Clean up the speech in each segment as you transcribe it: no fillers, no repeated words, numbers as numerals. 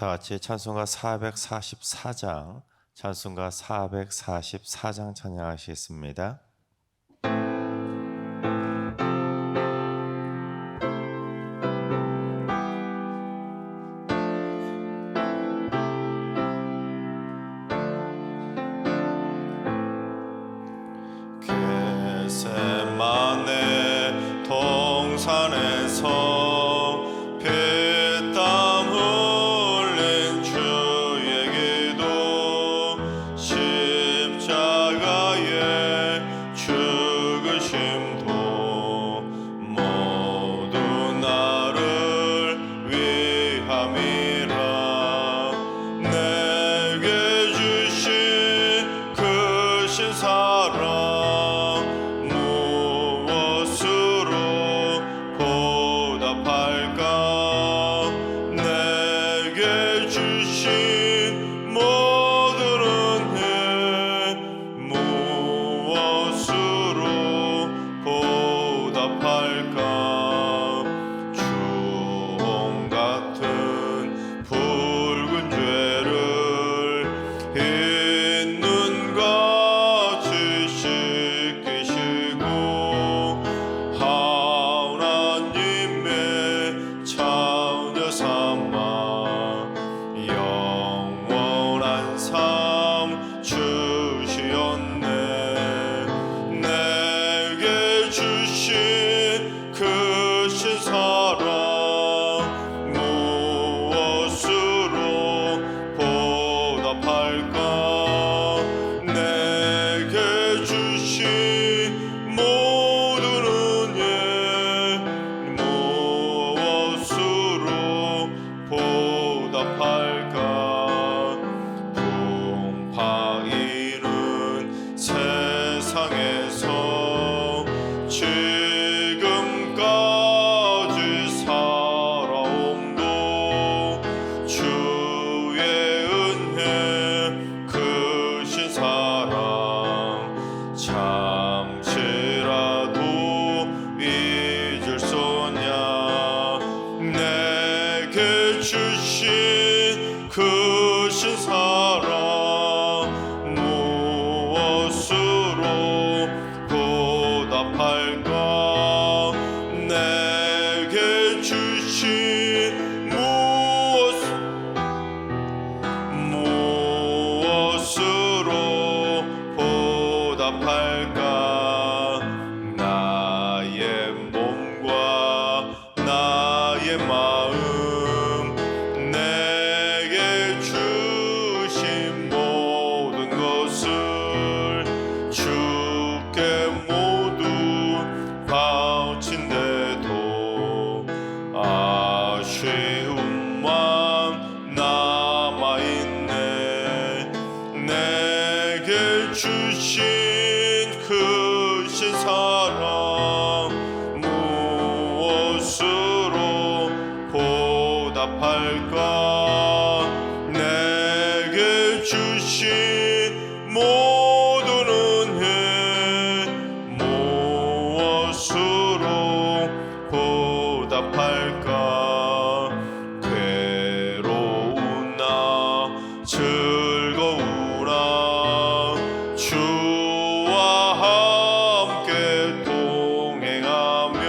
다 같이 찬송가 444장, 찬송가 444장 찬양하시겠습니다. 겟세마네 동산에서 크신 사랑 무엇으로 보답할까? 내게 주신 무엇으로 보답할까? 나의 몸과 나의 마음 아쉬움만 남아있네. 내게 주신 크신 사랑 무엇으로 보답할까? 내게 주신 모든 은혜 무엇으로 보답할까? 즐거우나 주와 함께 동행하며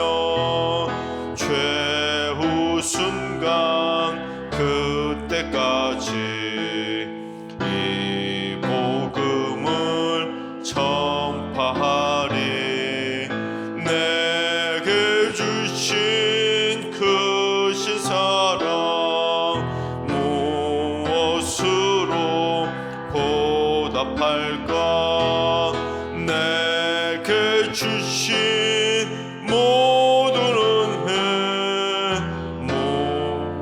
최후 순간 그때까지 이 복음을 전파하리. 내게 주신 크신 사랑 보답할까? 내게 주신 모든 은혜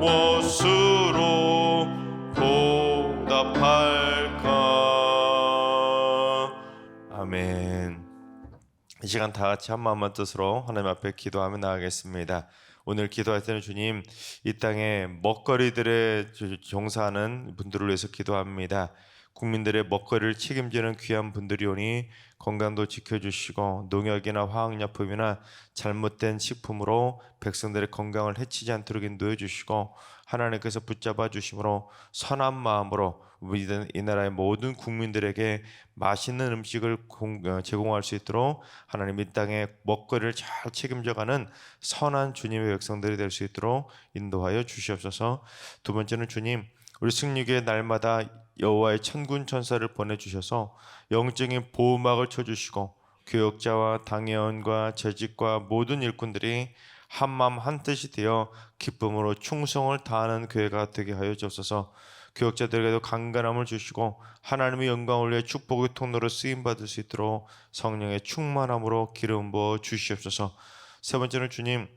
무엇으로 보답할까? 아멘. 이 시간 다 같이 한마음만 뜻으로 하나님 앞에 기도하며 나아가겠습니다. 오늘 기도할 때는 주님, 이 땅에 먹거리들에 종사하는 분들을 위해서 기도합니다. 국민들의 먹거리를 책임지는 귀한 분들이오니 건강도 지켜주시고 농약이나 화학약품이나 잘못된 식품으로 백성들의 건강을 해치지 않도록 인도해 주시고 하나님께서 붙잡아 주심으로 선한 마음으로 이 나라의 모든 국민들에게 맛있는 음식을 제공할 수 있도록 하나님 이 땅에 먹거리를 잘 책임져가는 선한 주님의 백성들이 될 수 있도록 인도하여 주시옵소서. 두 번째는 주님, 우리 승리교회 날마다 여호와의 천군 천사를 보내주셔서 영적인 보호막을 쳐주시고 교역자와 당회원과 재직과 모든 일꾼들이 한마음 한뜻이 되어 기쁨으로 충성을 다하는 교회가 되게 하여 주옵소서. 교역자들에게도 강건함을 주시고 하나님의 영광을 위해 축복의 통로로 쓰임받을 수 있도록 성령의 충만함으로 기름 부어 주시옵소서. 세 번째는 주님,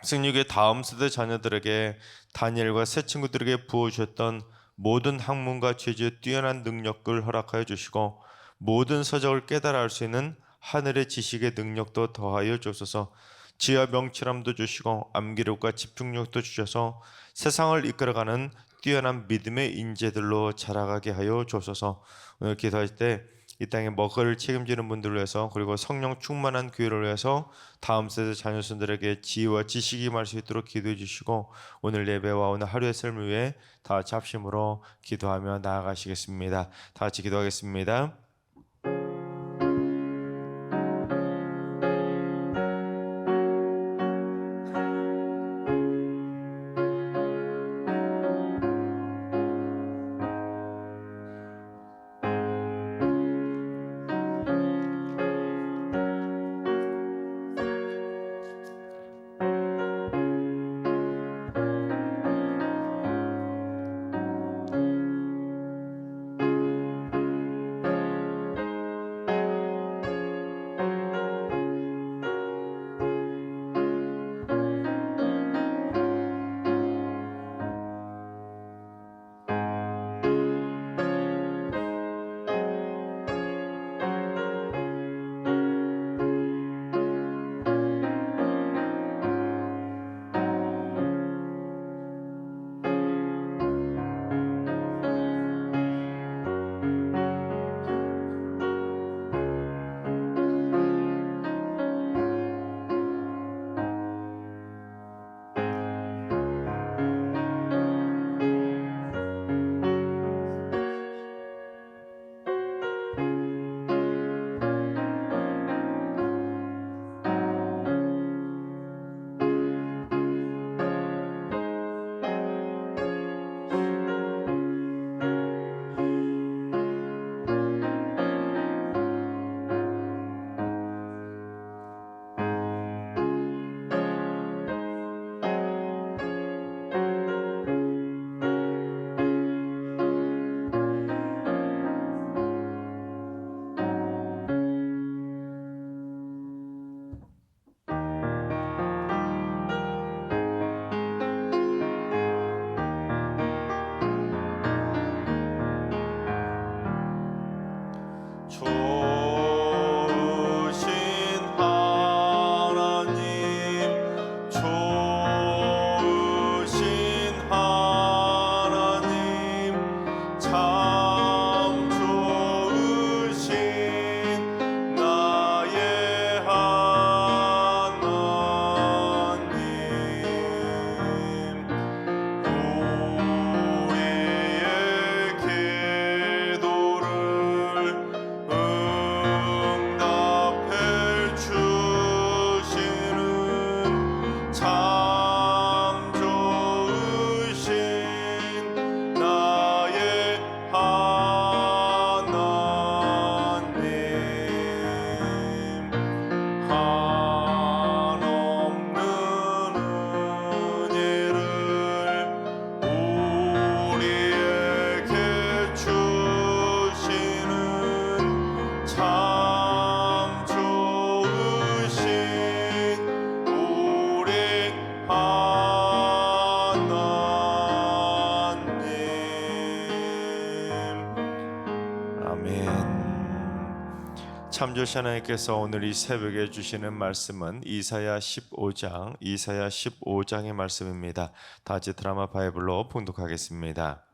승리교회 다음 세대 자녀들에게 다니엘과 새 친구들에게 부어주셨던 모든 학문과 죄지의 뛰어난 능력을 허락하여 주시고 모든 서적을 깨달아 알 수 있는 하늘의 지식의 능력도 더하여 주옵소서. 지혜와 명철함도 주시고 암기력과 집중력도 주셔서 세상을 이끌어가는 뛰어난 믿음의 인재들로 자라가게 하여 주옵소서. 오늘 기도할 때 이 땅에 먹거리를 책임지는 분들을 위해서 그리고 성령 충만한 교회를 위해서 다음 세대 자녀손들에게 지혜와 지식이 임할 수 있도록 기도해 주시고 오늘 예배와 오늘 하루의 삶을 위해 다 같이 합심으로 기도하며 나아가시겠습니다. 다 같이 기도하겠습니다. 참조시 하나님께서 오늘 이 새벽에 주시는 말씀은 이사야 15장의 말씀입니다. 다 같이 드라마 바이블로 봉독하겠습니다.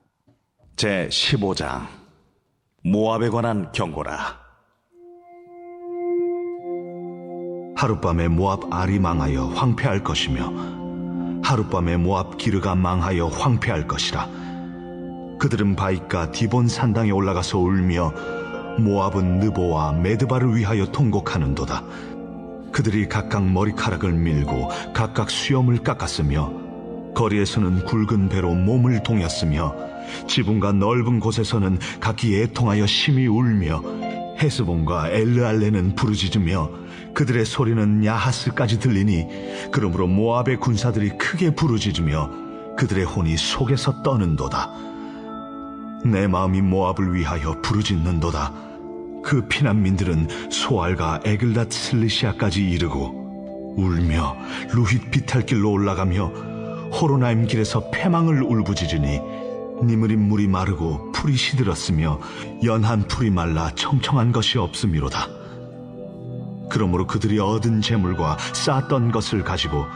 제 15장. 모압에 관한 경고라. 하룻밤에 모압 알이 망하여 황폐할 것이며 하룻밤에 모압 기르가 망하여 황폐할 것이라. 그들은 바이가 디본 산당에 올라가서 울며 모압은 느보와 메드바를 위하여 통곡하는도다. 그들이 각각 머리카락을 밀고 각각 수염을 깎았으며 거리에서는 굵은 배로 몸을 동였으며 지붕과 넓은 곳에서는 각기 애통하여 심히 울며 헤스본과 엘르알레는 부르짖으며 그들의 소리는 야하스까지 들리니 그러므로 모압의 군사들이 크게 부르짖으며 그들의 혼이 속에서 떠는도다. 내 마음이 모압을 위하여 부르짖는도다. 그 피난민들은 소알과 에글랏 슬리시아까지 이르고 울며 루힛 비탈길로 올라가며 호로나임 길에서 패망을 울부짖으니 니므린 물이 마르고 풀이 시들었으며 연한 풀이 말라 청청한 것이 없음이로다. 그러므로 그들이 얻은 재물과 쌓았던 것을 가지고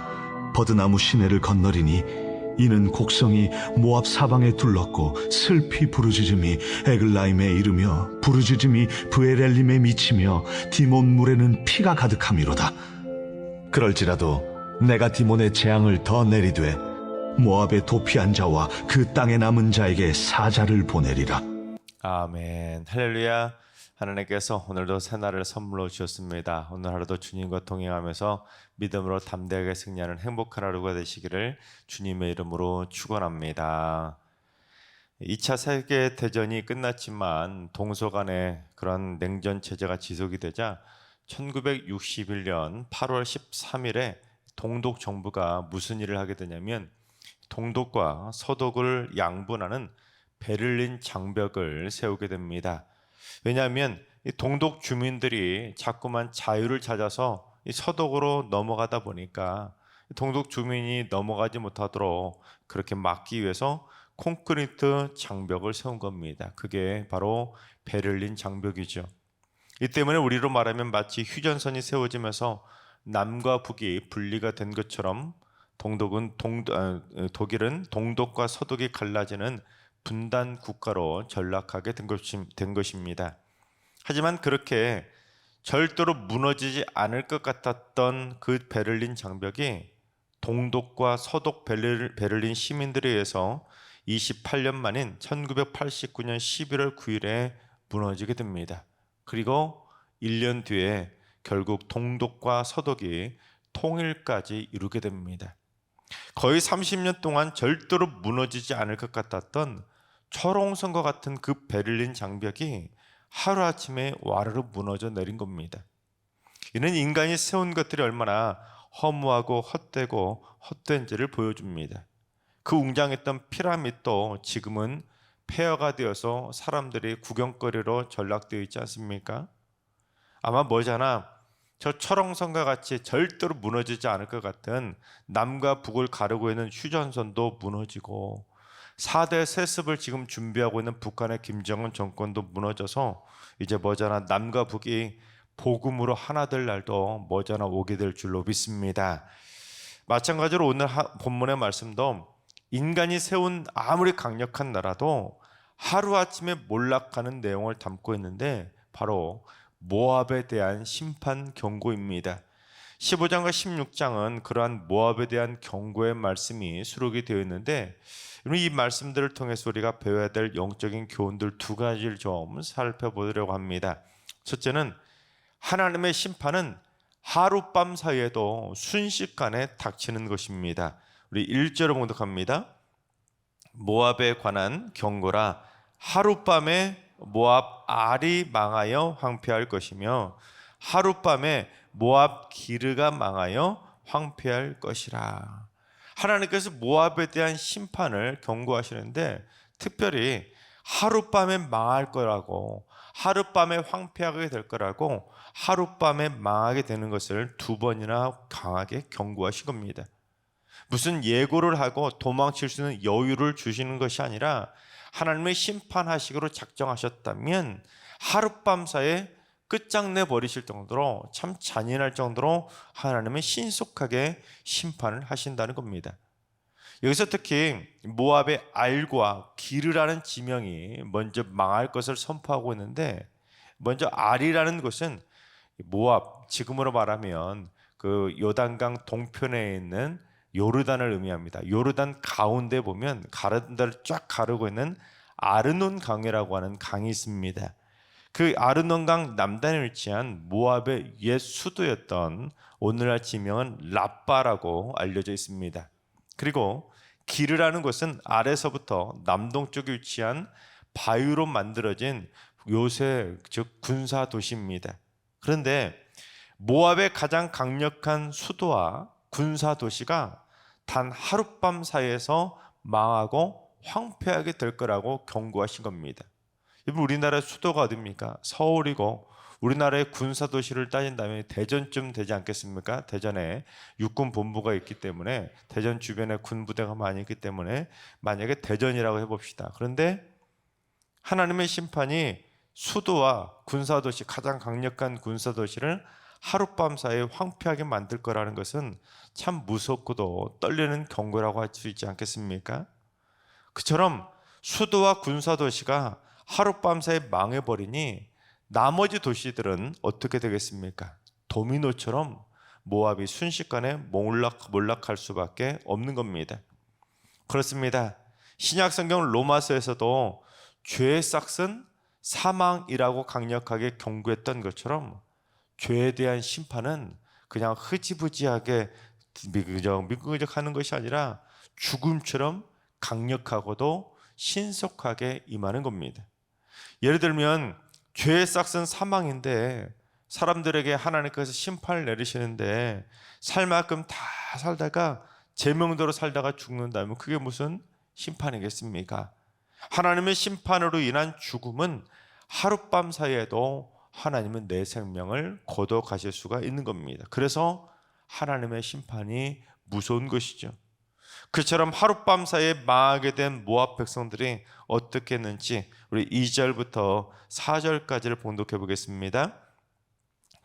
버드나무 시내를 건너리니 이는 곡성이 모압 사방에 둘렀고 슬피 부르짖음이 에글라임에 이르며 부르짖음이 브에렐림에 미치며 디몬 물에는 피가 가득함이로다. 그럴지라도 내가 디몬의 재앙을 더 내리되 모압의 도피한 자와 그 땅에 남은 자에게 사자를 보내리라. 아멘. 할렐루야. 하나님께서 오늘도 새날을 선물로 주셨습니다. 오늘 하루도 주님과 동행하면서 믿음으로 담대하게 승리하는 행복한 하루가 되시기를 주님의 이름으로 축원합니다. 2차 세계대전이 끝났지만 동서 간의 그런 냉전 체제가 지속이 되자 1961년 8월 13일에 동독 정부가 무슨 일을 하게 되냐면 동독과 서독을 양분하는 베를린 장벽을 세우게 됩니다. 왜냐하면 이 동독 주민들이 자꾸만 자유를 찾아서 이 서독으로 넘어가다 보니까 동독 주민이 넘어가지 못하도록 그렇게 막기 위해서 콘크리트 장벽을 세운 겁니다. 그게 바로 베를린 장벽이죠. 이 때문에 우리로 말하면 마치 휴전선이 세워지면서 남과 북이 분리가 된 것처럼 독일은 동독과 서독이 갈라지는 분단 국가로 전락하게 된 것입니다. 하지만 그렇게 절대로 무너지지 않을 것 같았던 그 베를린 장벽이 동독과 서독 베를린 시민들에 의해서 28년 만인 1989년 11월 9일에 무너지게 됩니다. 그리고 1년 뒤에 결국 동독과 서독이 통일까지 이루게 됩니다. 거의 30년 동안 절대로 무너지지 않을 것 같았던 철옹성과 같은 그 베를린 장벽이 하루아침에 와르르 무너져 내린 겁니다. 이는 인간이 세운 것들이 얼마나 허무하고 헛되고 헛된지를 보여줍니다. 그 웅장했던 피라밋도 지금은 폐허가 되어서 사람들이 구경거리로 전락되어 있지 않습니까? 아마 머지않아 저 철옹성과 같이 절대로 무너지지 않을 것 같은 남과 북을 가르고 있는 휴전선도 무너지고 4대 세습을 지금 준비하고 있는 북한의 김정은 정권도 무너져서 이제 머지않아 남과 북이 복음으로 하나 될 날도 머지않아 오게 될 줄로 믿습니다. 마찬가지로 오늘 본문의 말씀도 인간이 세운 아무리 강력한 나라도 하루아침에 몰락하는 내용을 담고 있는데 바로 모압에 대한 심판 경고입니다. 15장과 16장은 그러한 모압에 대한 경고의 말씀이 수록이 되어 있는데 이 말씀들을 통해서 우리가 배워야 될 영적인 교훈들 두 가지를 좀 살펴보려고 합니다. 첫째는 하나님의 심판은 하룻밤 사이에도 순식간에 닥치는 것입니다. 우리 1절을 봉독합니다. 모압에 관한 경고라. 하룻밤에 모압 알이 망하여 황폐할 것이며 하룻밤에 모압 기르가 망하여 황폐할 것이라. 하나님께서 모압에 대한 심판을 경고하시는데 특별히 하룻밤에 망할 거라고, 하룻밤에 황폐하게 될 거라고, 하룻밤에 망하게 되는 것을 두 번이나 강하게 경고하신 겁니다. 무슨 예고를 하고 도망칠 수 있는 여유를 주시는 것이 아니라 하나님의 심판하시기로 작정하셨다면 하룻밤 사이에 끝장내 버리실 정도로, 참 잔인할 정도로 하나님은 신속하게 심판을 하신다는 겁니다. 여기서 특히 모압의 알과 기르라는 지명이 먼저 망할 것을 선포하고 있는데, 먼저 알이라는 것은 모압, 지금으로 말하면 그 요단강 동편에 있는 요르단을 의미합니다. 요르단 가운데 보면 가르다를 쫙 가르고 있는 아르논 강이라고 하는 강이 있습니다. 그 아르논 강 남단에 위치한 모압의 옛 수도였던 오늘날 지명은 라빠라고 알려져 있습니다. 그리고 기르라는 곳은 아래서부터 남동쪽에 위치한 바위로 만들어진 요새 즉 군사 도시입니다. 그런데 모압의 가장 강력한 수도와 군사 도시가 단 하룻밤 사이에서 망하고 황폐하게 될 거라고 경고하신 겁니다. 여러분, 우리나라의 수도가 어디입니까? 서울이고, 우리나라의 군사 도시를 따진다면 대전쯤 되지 않겠습니까? 대전에 육군 본부가 있기 때문에, 대전 주변에 군부대가 많이 있기 때문에 만약에 대전이라고 해봅시다. 그런데 하나님의 심판이 수도와 군사 도시, 가장 강력한 군사 도시를 하룻밤 사이에 황폐하게 만들 거라는 것은 참 무섭고도 떨리는 경고라고 할 수 있지 않겠습니까? 그처럼 수도와 군사 도시가 하룻밤 사이에 망해버리니 나머지 도시들은 어떻게 되겠습니까? 도미노처럼 모압이 순식간에 몰락할 수밖에 없는 겁니다. 그렇습니다. 신약 성경 로마서에서도 죄의 싹은 사망이라고 강력하게 경고했던 것처럼 죄에 대한 심판은 그냥 흐지부지하게 미끄적 하는 것이 아니라 죽음처럼 강력하고도 신속하게 임하는 겁니다. 예를 들면 죄의 싹은 사망인데 사람들에게 하나님께서 심판을 내리시는데 살 만큼 다 살다가 제명대로 살다가 죽는다면 그게 무슨 심판이겠습니까? 하나님의 심판으로 인한 죽음은 하룻밤 사이에도 하나님은 내 생명을 거둬 가실 수가 있는 겁니다. 그래서 하나님의 심판이 무서운 것이죠. 그처럼 하룻밤 사이에 망하게 된 모압 백성들이 어떻게 했는지 우리 2절부터 4절까지를 봉독해 보겠습니다.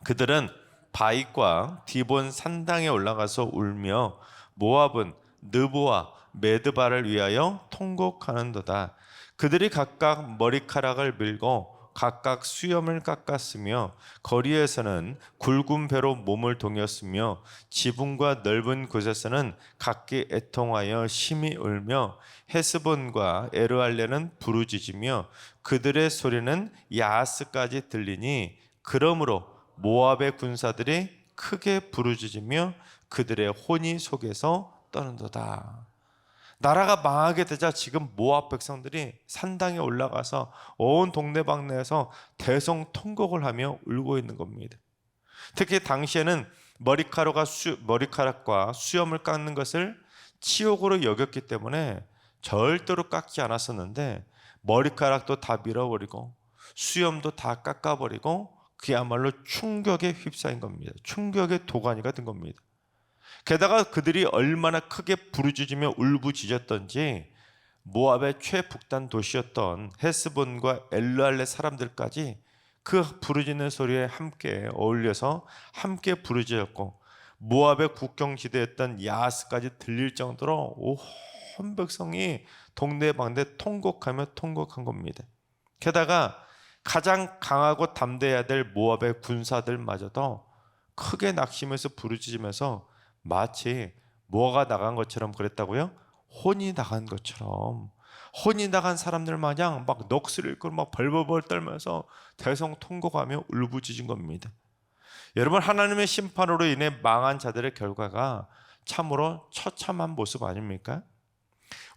그들은 바익과 디본 산당에 올라가서 울며 모압은 느보와 메드바를 위하여 통곡하는도다. 그들이 각각 머리카락을 밀고 각각 수염을 깎았으며 거리에서는 굵은 배로 몸을 동였으며 지붕과 넓은 곳에서는 각기 애통하여 심히 울며 헤스본과 에르알레는 부르짖으며 그들의 소리는 야하스까지 들리니 그러므로 모압의 군사들이 크게 부르짖으며 그들의 혼이 속에서 떠는도다. 나라가 망하게 되자 지금 모압 백성들이 산당에 올라가서 온 동네방네에서 대성통곡을 하며 울고 있는 겁니다. 특히 당시에는 머리카락과 수염을 깎는 것을 치욕으로 여겼기 때문에 절대로 깎지 않았었는데 머리카락도 다 밀어버리고 수염도 다 깎아버리고 그야말로 충격에 휩싸인 겁니다. 충격의 도가니가 된 겁니다. 게다가 그들이 얼마나 크게 부르짖으며 울부짖었던지 모압의 최북단 도시였던 헤스본과 엘르알레 사람들까지 그 부르짖는 소리에 함께 어울려서 함께 부르짖었고 모압의 국경지대였던 야하스까지 들릴 정도로 온 백성이 동네방네 통곡한 겁니다. 게다가 가장 강하고 담대해야 될 모압의 군사들마저도 크게 낙심해서 부르짖으면서 마치 뭐가 나간 것처럼 그랬다고요? 혼이 나간 것처럼, 혼이 나간 사람들 마냥 막 넋을 잃고 막 벌벌벌 떨면서 대성통곡하며 울부짖은 겁니다. 여러분, 하나님의 심판으로 인해 망한 자들의 결과가 참으로 처참한 모습 아닙니까?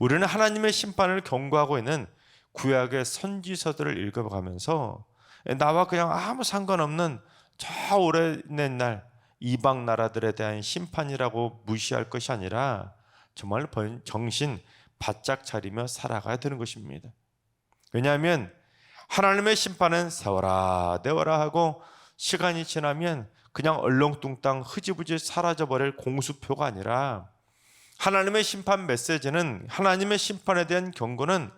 우리는 하나님의 심판을 경고하고 있는 구약의 선지서들을 읽어가면서 나와 그냥 아무 상관없는 저 오랜 옛날 이방 나라들에 대한 심판이라고 무시할 것이 아니라 정말 정신 바짝 차리며 살아가야 되는 것입니다. 왜냐하면 하나님의 심판은 세워라 내워라 하고 시간이 지나면 그냥 얼렁뚱땅 흐지부지 사라져버릴 공수표가 아니라 하나님의 심판 메시지는, 하나님의 심판에 대한 경고는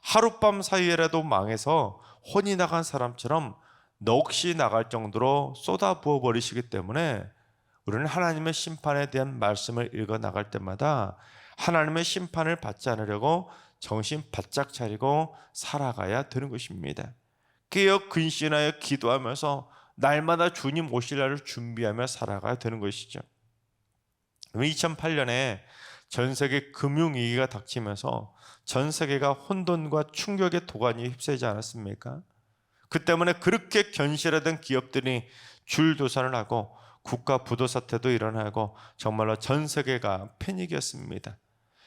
하룻밤 사이에라도 망해서 혼이 나간 사람처럼 넋이 나갈 정도로 쏟아 부어 버리시기 때문에 우리는 하나님의 심판에 대한 말씀을 읽어 나갈 때마다 하나님의 심판을 받지 않으려고 정신 바짝 차리고 살아가야 되는 것입니다. 깨어 근신하여 기도하면서 날마다 주님 오실 날을 준비하며 살아가야 되는 것이죠. 2008년에 전 세계 금융위기가 닥치면서 전 세계가 혼돈과 충격의 도가니에 휩싸이지 않았습니까? 그 때문에 그렇게 견실하던 기업들이 줄도산을 하고 국가 부도 사태도 일어나고 정말로 전 세계가 패닉이었습니다.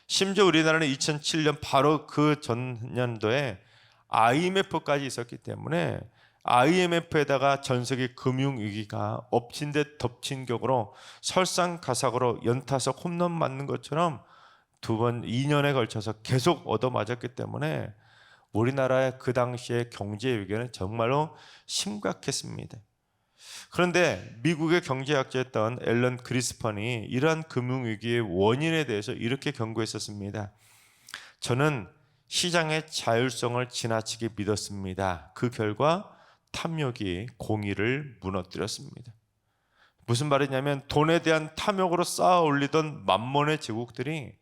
심지어 우리나라는 2007년 바로 그 전년도에 IMF까지 있었기 때문에 IMF에다가 전 세계 금융위기가 엎친 데 덮친 격으로 설상가상으로 연타석 홈런 맞는 것처럼 2년에 걸쳐서 계속 얻어맞았기 때문에 우리나라의 그 당시의 경제 위기는 정말로 심각했습니다. 그런데 미국의 경제학자였던 앨런 그리스펀이 이러한 금융위기의 원인에 대해서 이렇게 경고했었습니다. 저는 시장의 자율성을 지나치게 믿었습니다. 그 결과 탐욕이 공의를 무너뜨렸습니다. 무슨 말이냐면 돈에 대한 탐욕으로 쌓아 올리던 만몬의 제국들이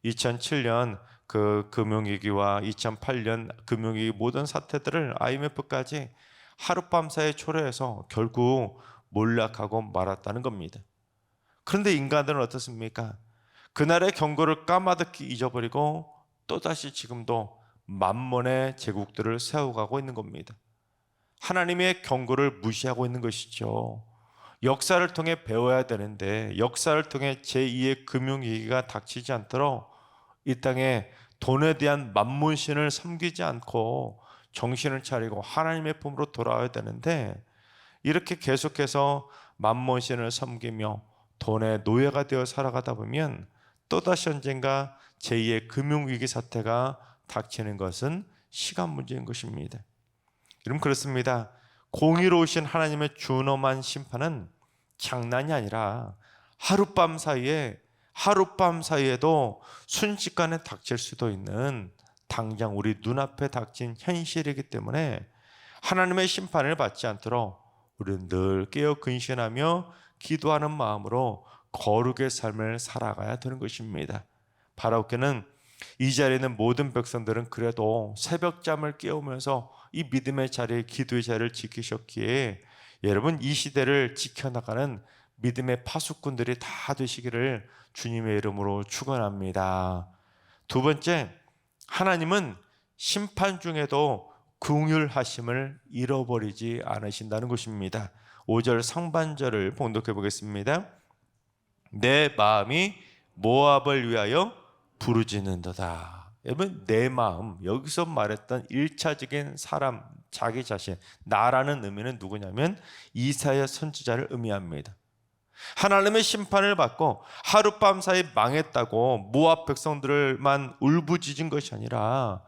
2007년 그 금융위기와 2008년 금융위기 모든 사태들을 IMF까지 하룻밤 사이에 초래해서 결국 몰락하고 말았다는 겁니다. 그런데 인간들은 어떻습니까? 그날의 경고를 까마득히 잊어버리고 또다시 지금도 만몬의 제국들을 세워가고 있는 겁니다. 하나님의 경고를 무시하고 있는 것이죠. 역사를 통해 배워야 되는데 역사를 통해 제2의 금융위기가 닥치지 않도록 이 땅에 돈에 대한 만몬신을 섬기지 않고 정신을 차리고 하나님의 품으로 돌아와야 되는데 이렇게 계속해서 만몬신을 섬기며 돈의 노예가 되어 살아가다 보면 또다시 언젠가 제2의 금융위기 사태가 닥치는 것은 시간 문제인 것입니다. 여러분 그렇습니다. 공의로우신 하나님의 준엄한 심판은 장난이 아니라 하룻밤 사이에도 순식간에 닥칠 수도 있는 당장 우리 눈앞에 닥친 현실이기 때문에 하나님의 심판을 받지 않도록 우리는 늘 깨어 근신하며 기도하는 마음으로 거룩의 삶을 살아가야 되는 것입니다. 바라옵게는 이 자리에 있는 모든 백성들은 그래도 새벽잠을 깨우면서 이 믿음의 자리, 기도의 자리를 지키셨기에 여러분 이 시대를 지켜나가는 믿음의 파수꾼들이 다 되시기를 주님의 이름으로 축원합니다. 두 번째, 하나님은 심판 중에도 긍휼하심을 잃어버리지 않으신다는 것입니다. 5절 상반절을 봉독해 보겠습니다. 내 마음이 모압을 위하여 부르짖는도다. 여러분 내 마음, 여기서 말했던 1차적인 사람, 자기 자신, 나라는 의미는 누구냐면 이사야 선지자를 의미합니다. 하나님의 심판을 받고 하룻밤 사이 망했다고 모압 백성들만 울부짖은 것이 아니라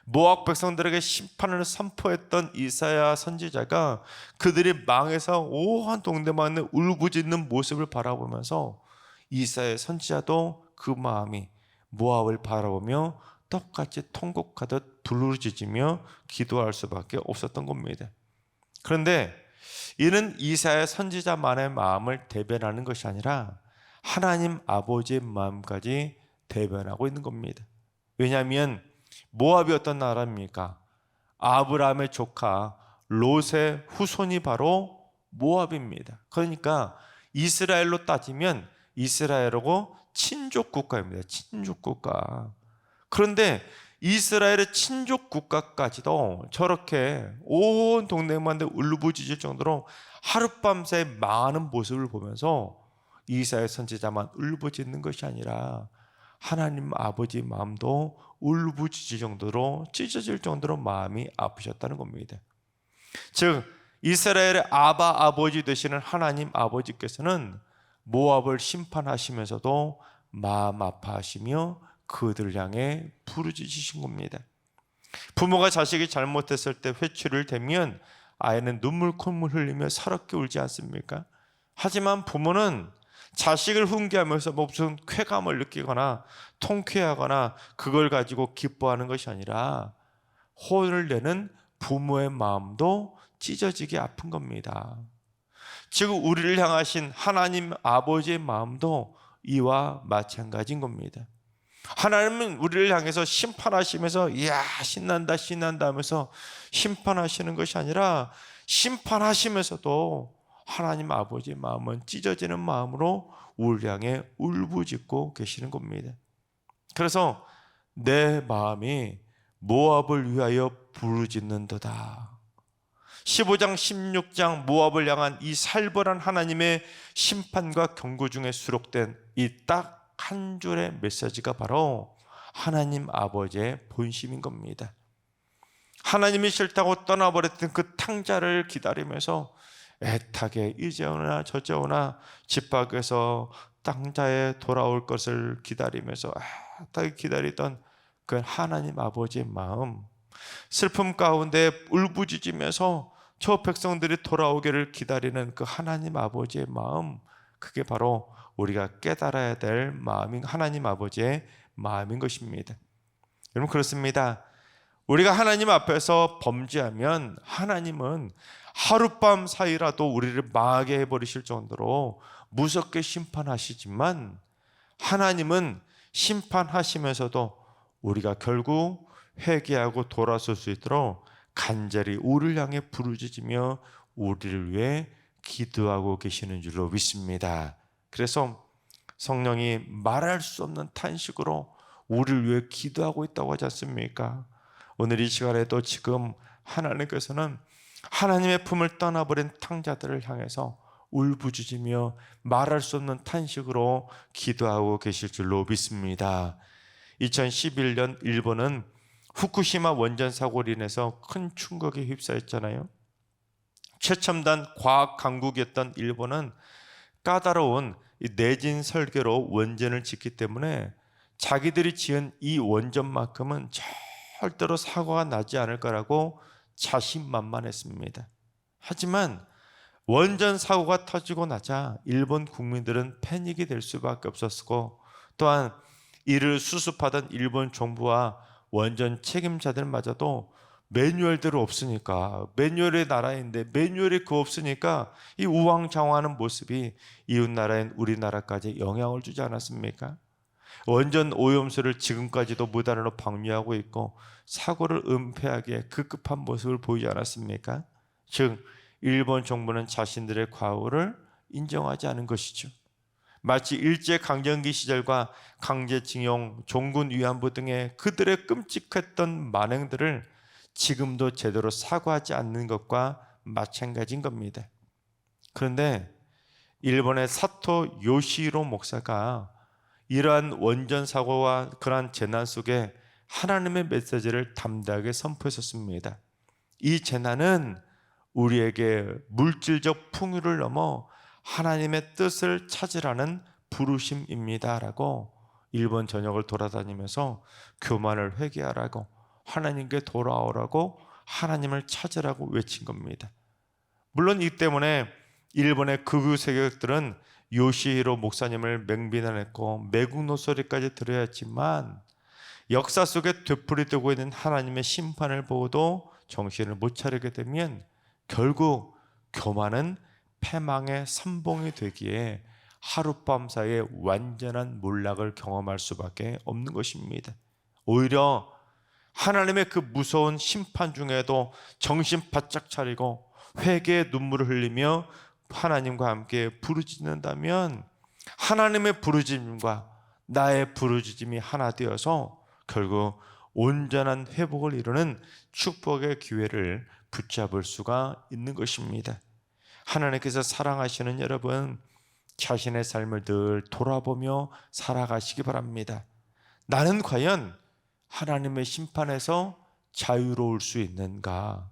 모압 백성들에게 심판을 선포했던 이사야 선지자가 그들이 망해서 오한 동네만에 울부짖는 모습을 바라보면서 이사야 선지자도 그 마음이 모압을 바라보며 똑같이 통곡하듯 부르짖으며 기도할 수밖에 없었던 겁니다. 그런데 이는 이사야 선지자만의 마음을 대변하는 것이 아니라 하나님 아버지의 마음까지 대변하고 있는 겁니다. 왜냐하면 모압이 어떤 나라입니까? 아브라함의 조카 롯의 후손이 바로 모압입니다. 그러니까 이스라엘로 따지면 이스라엘하고 친족 국가입니다. 친족 국가. 그런데 이스라엘의 친족 국가까지도 저렇게 온 동네만 울부짖을 정도로 하룻밤 사이에 망하는 모습을 보면서 이사야 선지자만 울부짖는 것이 아니라 하나님 아버지 마음도 울부짖을 정도로 찢어질 정도로 마음이 아프셨다는 겁니다. 즉 이스라엘의 아버지 되시는 하나님 아버지께서는 모압을 심판하시면서도 마음 아파하시며 그들을 향해 부르짖으신 겁니다. 부모가 자식이 잘못했을 때 회초리를 대면 아이는 눈물 콧물 흘리며 서럽게 울지 않습니까? 하지만 부모는 자식을 훈계하면서 무슨 쾌감을 느끼거나 통쾌하거나 그걸 가지고 기뻐하는 것이 아니라 혼을 내는 부모의 마음도 찢어지게 아픈 겁니다. 즉 우리를 향하신 하나님 아버지의 마음도 이와 마찬가지인 겁니다. 하나님은 우리를 향해서 심판하시면서 이야 신난다 신난다 하면서 심판하시는 것이 아니라 심판하시면서도 하나님 아버지의 마음은 찢어지는 마음으로 우리를 향해 울부짖고 계시는 겁니다. 그래서 내 마음이 모압을 위하여 부르짖는도다. 15장 16장 모압을 향한 이 살벌한 하나님의 심판과 경고 중에 수록된 이 딱 한 줄의 메시지가 바로 하나님 아버지의 본심인 겁니다. 하나님이 싫다고 떠나버렸던 그 탕자를 기다리면서 애타게 이제 오나 저제 오나 집 밖에서 탕자에 돌아올 것을 기다리면서 애타게 기다리던 그 하나님 아버지의 마음, 슬픔 가운데 울부짖으면서 저 백성들이 돌아오기를 기다리는 그 하나님 아버지의 마음, 그게 바로 우리가 깨달아야 될 마음인 하나님 아버지의 마음인 것입니다. 여러분 그렇습니다. 우리가 하나님 앞에서 범죄하면 하나님은 하룻밤 사이라도 우리를 망하게 해버리실 정도로 무섭게 심판하시지만 하나님은 심판하시면서도 우리가 결국 회개하고 돌아설 수 있도록 간절히 우리를 향해 부르짖으며 우리를 위해 기도하고 계시는 줄로 믿습니다. 그래서 성령이 말할 수 없는 탄식으로 우리를 위해 기도하고 있다고 하지 않습니까? 오늘 이 시간에도 지금 하나님께서는 하나님의 품을 떠나버린 탕자들을 향해서 울부짖으며 말할 수 없는 탄식으로 기도하고 계실 줄로 믿습니다. 2011년 일본은 후쿠시마 원전 사고로 인해서 큰 충격에 휩싸였잖아요. 최첨단 과학 강국이었던 일본은 까다로운 내진 설계로 원전을 짓기 때문에 자기들이 지은 이 원전만큼은 절대로 사고가 나지 않을 거라고 자신만만했습니다. 하지만 원전 사고가 터지고 나자 일본 국민들은 패닉이 될 수밖에 없었고, 또한 이를 수습하던 일본 정부와 원전 책임자들마저도 매뉴얼대로 없으니까, 매뉴얼의 나라인데 매뉴얼이 없으니까 이 우왕좌왕하는 모습이 이웃나라인 우리나라까지 영향을 주지 않았습니까? 원전 오염수를 지금까지도 무단으로 방류하고 있고 사고를 은폐하기에 급급한 모습을 보이지 않았습니까? 즉 일본 정부는 자신들의 과오를 인정하지 않은 것이죠. 마치 일제강점기 시절과 강제징용, 종군 위안부 등의 그들의 끔찍했던 만행들을 지금도 제대로 사과하지 않는 것과 마찬가지인 겁니다. 그런데 일본의 사토 요시히로 목사가 이러한 원전 사고와 그러한 재난 속에 하나님의 메시지를 담대하게 선포했었습니다. 이 재난은 우리에게 물질적 풍요를 넘어 하나님의 뜻을 찾으라는 부르심입니다 라고 일본 전역을 돌아다니면서 교만을 회개하라고, 하나님께 돌아오라고, 하나님을 찾으라고 외친 겁니다. 물론 이 때문에 일본의 극우 세력들은 요시히로 목사님을 맹비난했고 매국노 소리까지 들어야 했지만 역사 속에 되풀이되고 있는 하나님의 심판을 보고도 정신을 못 차리게 되면 결국 교만은 패망의 선봉이 되기에 하룻밤 사이에 완전한 몰락을 경험할 수밖에 없는 것입니다. 오히려 하나님의 그 무서운 심판 중에도 정신 바짝 차리고 회개의 눈물을 흘리며 하나님과 함께 부르짖는다면 하나님의 부르짖음과 나의 부르짖음이 하나 되어서 결국 온전한 회복을 이루는 축복의 기회를 붙잡을 수가 있는 것입니다. 하나님께서 사랑하시는 여러분, 자신의 삶을 늘 돌아보며 살아가시기 바랍니다. 나는 과연 하나님의 심판에서 자유로울 수 있는가?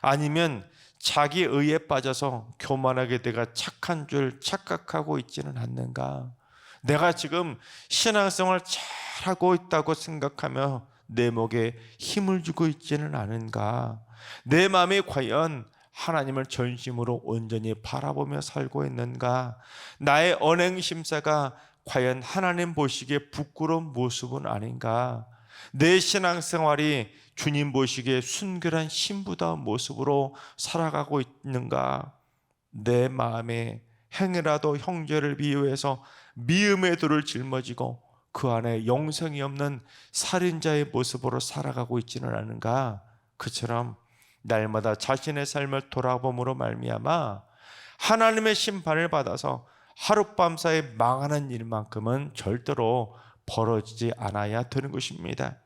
아니면 자기 의에 빠져서 교만하게 내가 착한 줄 착각하고 있지는 않는가? 내가 지금 신앙생활 잘하고 있다고 생각하며 내 목에 힘을 주고 있지는 않은가? 내 마음이 과연 하나님을 전심으로 온전히 바라보며 살고 있는가? 나의 언행심사가 과연 하나님 보시기에 부끄러운 모습은 아닌가? 내 신앙생활이 주님 보시기에 순결한 신부다운 모습으로 살아가고 있는가? 내 마음에 행여라도 형제를 비유해서 미움의 돌을 짊어지고 그 안에 영생이 없는 살인자의 모습으로 살아가고 있지는 않은가? 그처럼 날마다 자신의 삶을 돌아봄으로 말미암아 하나님의 심판을 받아서 하룻밤 사이에 망하는 일만큼은 절대로 벌어지지 않아야 되는 것입니다.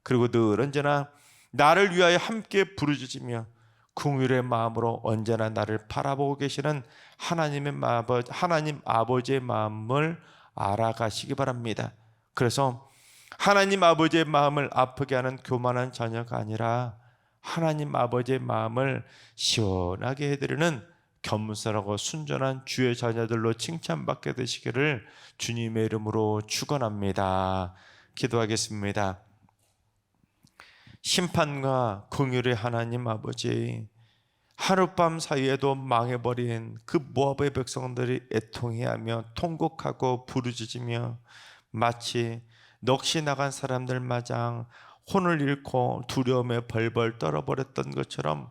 그리고 늘 언제나 나를 위하여 함께 부르짖으며 긍휼의 마음으로 언제나 나를 바라보고 계시는 하나님 아버지의 마음을 알아가시기 바랍니다. 그래서 하나님 아버지의 마음을 아프게 하는 교만한 자녀가 아니라 하나님 아버지의 마음을 시원하게 해드리는 겸손하고 순전한 주의 자녀들로 칭찬받게 되시기를 주님의 이름으로 축원합니다. 기도하겠습니다. 심판과 긍휼의 하나님 아버지, 하룻밤 사이에도 망해버린 그 모압의 백성들이 애통해하며 통곡하고 부르짖으며 마치 넋이 나간 사람들 마냥 혼을 잃고 두려움에 벌벌 떨어버렸던 것처럼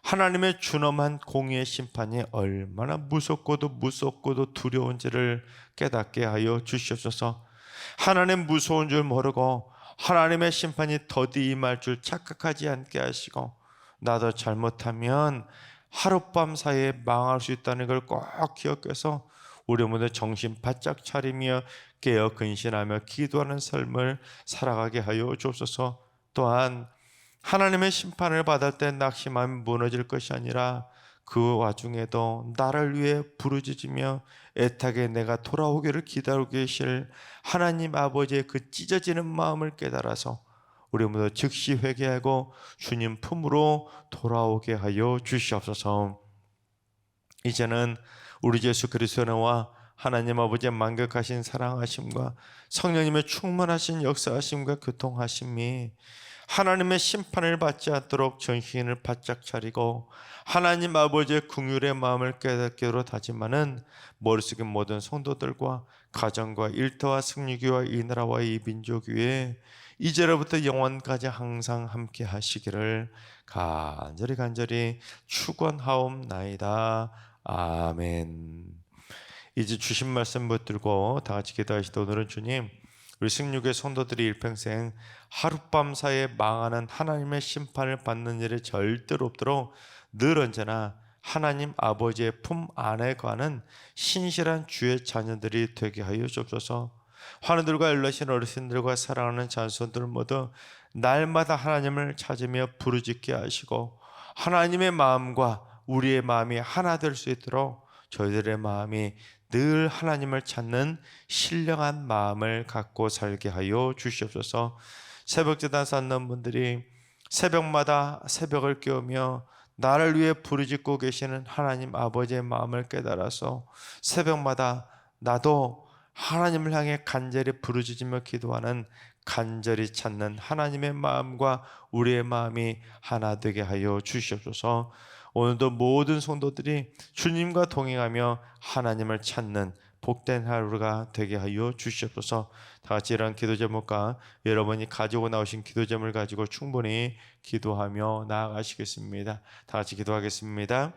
하나님의 준엄한 공의의 심판이 얼마나 무섭고도 두려운지를 깨닫게 하여 주시옵소서. 하나님 무서운 줄 모르고 하나님의 심판이 더디 임할 줄 착각하지 않게 하시고 나도 잘못하면 하룻밤 사이에 망할 수 있다는 걸 꼭 기억해서 우리 모두 정신 바짝 차리며 깨어 근신하며 기도하는 삶을 살아가게 하여 주옵소서. 또한 하나님의 심판을 받을 때 낙심하면 무너질 것이 아니라 그 와중에도 나를 위해 부르짖으며 애타게 내가 돌아오기를 기다리고 계실 하나님 아버지의 그 찢어지는 마음을 깨달아서 우리 모두 즉시 회개하고 주님 품으로 돌아오게 하여 주시옵소서. 이제는 우리 예수 그리스도와 하나님 아버지의 만극하신 사랑하심과 성령님의 충만하신 역사하심과 교통하심이 하나님의 심판을 받지 않도록 정신을 바짝 차리고 하나님 아버지의 긍휼의 마음을 깨닫기로 다짐하는 머릿속의 모든 성도들과 가정과 일터와 승리교와 이 나라와 이 민족 위에 이제로부터 영원까지 항상 함께 하시기를 간절히 축원하옵나이다. 아멘. 이제 주신 말씀 붙들고 다 같이 기도하시다. 오늘은 주님, 우리 승육의 성도들이 일평생 하룻밤 사이에 망하는 하나님의 심판을 받는 일이 절대로 없도록 늘 언제나 하나님 아버지의 품 안에 거하는 신실한 주의 자녀들이 되게 하여 주옵소서. 환우들과 연락신 어르신들과 사랑하는 자손들 모두 날마다 하나님을 찾으며 부르짖게 하시고 하나님의 마음과 우리의 마음이 하나 될 수 있도록 저희들의 마음이 늘 하나님을 찾는 신령한 마음을 갖고 살게 하여 주시옵소서. 새벽제단 쌓는 분들이 새벽마다 새벽을 깨우며 나를 위해 부르짖고 계시는 하나님 아버지의 마음을 깨달아서 새벽마다 나도 하나님을 향해 간절히 부르짖으며 기도하는 간절히 찾는 하나님의 마음과 우리의 마음이 하나 되게 하여 주시옵소서. 오늘도 모든 성도들이 주님과 동행하며 하나님을 찾는 복된 하루가 되게 하여 주시옵소서. 다 같이 이런 기도 제목과 여러분이 가지고 나오신 기도 제목을 가지고 충분히 기도하며 나아가시겠습니다. 다 같이 기도하겠습니다.